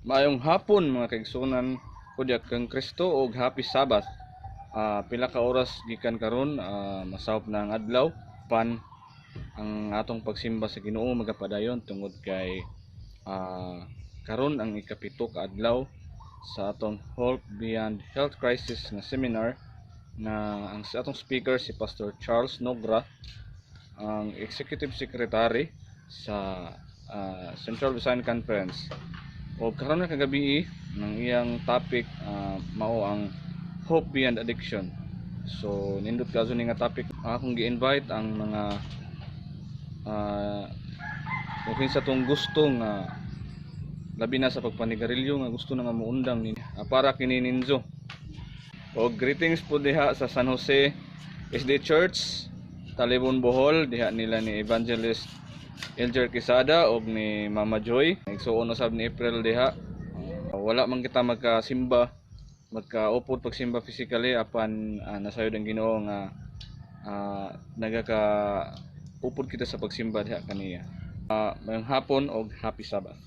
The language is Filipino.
Maayong hapon mga kaigsunan ko diak kang Kristo og happy Sabbath. Pila ka oras gikan karon masahop na ang adlaw pan ang atong pagsimba sa Ginoo magapadayon tungod kay karon ang ikapito ka adlaw sa atong Hope Beyond Health Crisis na seminar na ang sa atong speaker si Pastor Charles Nogra, ang Executive Secretary sa Central Visayan Conference. O karon na kagabi ng iyang topic mao ang hope beyond addiction. So nindot kaso ni nga topic akong gi-invite ang mga kung sa tong gusto nga labi na sa pagpanigarilyo nga gusto na nga muundang ni para kini ninyo. O greetings po diha sa San Jose SD Church, Talibon, Bohol, diha nila ni Evangelist Elger Quesada og ni Mama Joy. Igsuon usab ni April diha. Wala man kita magkasimba, magkaupod pagsimba physically apan nasayod ang Ginoo nga nagaka upod kita sa pagsimba diha kaniya. Mayong hapon og happy Sabbath.